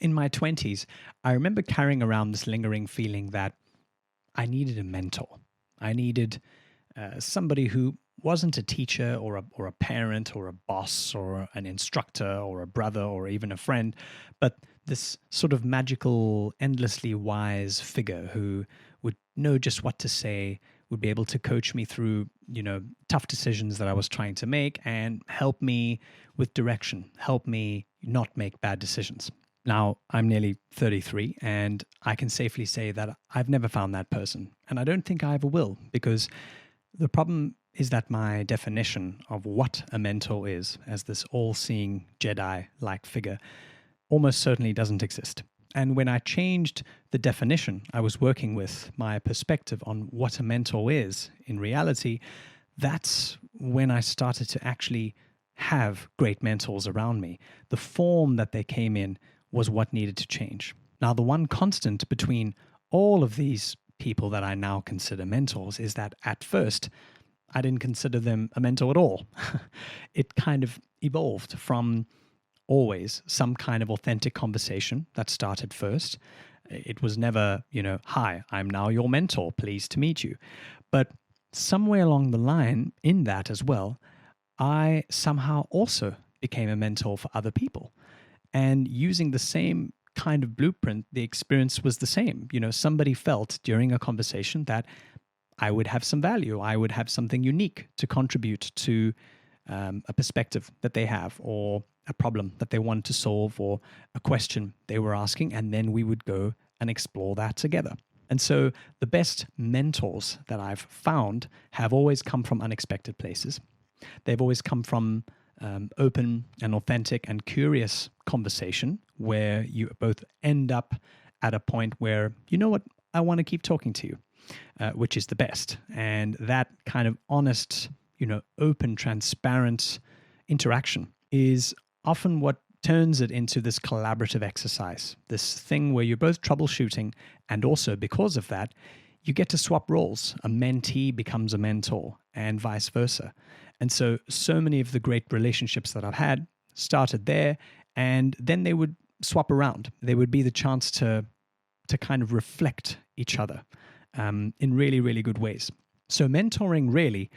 in my 20s, I remember carrying around this lingering feeling that I needed a mentor. I needed somebody who wasn't a teacher or a parent or a boss or an instructor or a brother or even a friend, but this sort of magical, endlessly wise figure who would know just what to say, would be able to coach me through, tough decisions that I was trying to make and help me with direction, help me not make bad decisions. Now, I'm nearly 33, and I can safely say that I've never found that person. And I don't think I ever will, because the problem is that my definition of what a mentor is, as this all-seeing Jedi-like figure, almost certainly doesn't exist. And when I changed the definition I was working with, my perspective on what a mentor is in reality, that's when I started to actually have great mentors around me. The form that they came in was what needed to change. Now, the one constant between all of these people that I now consider mentors is that at first, I didn't consider them a mentor at all. It kind of evolved from always some kind of authentic conversation that started first. It was never, hi, I'm now your mentor, pleased to meet you. But somewhere along the line in that as well, I somehow also became a mentor for other people. And using the same kind of blueprint, the experience was the same. Somebody felt during a conversation that I would have some value. I would have something unique to contribute to a perspective that they have, or a problem that they wanted to solve, or a question they were asking. And then we would go and explore that together. And so the best mentors that I've found have always come from unexpected places. They've always come from open and authentic and curious conversation where you both end up at a point where, you know what, I want to keep talking to you, which is the best. And that kind of honest, open, transparent interaction is often what turns it into this collaborative exercise, this thing where you're both troubleshooting, and also because of that, you get to swap roles. A mentee becomes a mentor and vice versa. And so many of the great relationships that I've had started there, and then they would swap around. They would be the chance to kind of reflect each other in really, really good ways. So mentoring really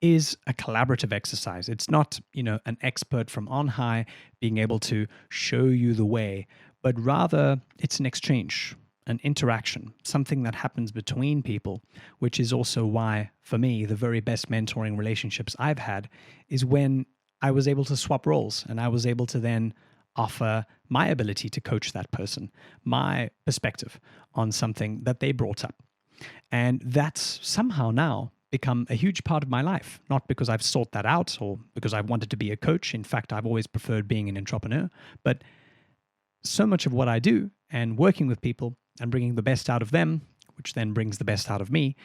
is a collaborative exercise. It's not, an expert from on high being able to show you the way, but rather it's an exchange, an interaction, something that happens between people, which is also why, for me, the very best mentoring relationships I've had is when I was able to swap roles and I was able to then offer my ability to coach that person, my perspective on something that they brought up. And that's somehow now become a huge part of my life, not because I've sought that out or because I wanted to be a coach. In fact, I've always preferred being an entrepreneur, but so much of what I do and working with people and bringing the best out of them, which then brings the best out of me,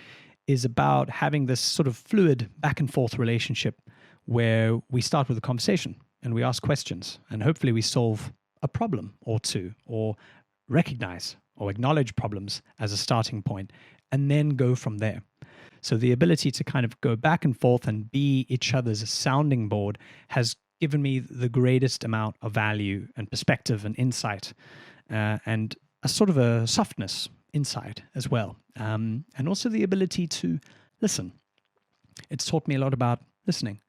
is about having this sort of fluid back and forth relationship where we start with a conversation and we ask questions and hopefully we solve a problem or two, or recognize or acknowledge problems as a starting point and then go from there. So the ability to kind of go back and forth and be each other's sounding board has given me the greatest amount of value and perspective and insight, and a sort of a softness inside as well. And also the ability to listen. It's taught me a lot about listening,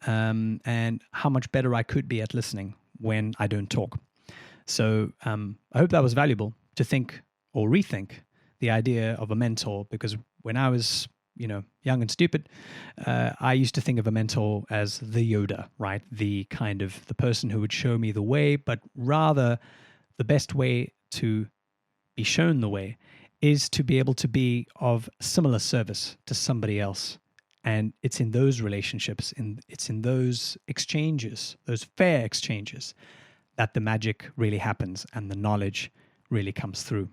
and how much better I could be at listening when I don't talk. So I hope that was valuable to think or rethink the idea of a mentor, because when I was young and stupid, I used to think of a mentor as the Yoda, right? The kind of the person who would show me the way, but rather the best way to be shown the way is to be able to be of similar service to somebody else. And it's in those relationships, it's in those exchanges, those fair exchanges, that the magic really happens and the knowledge really comes through.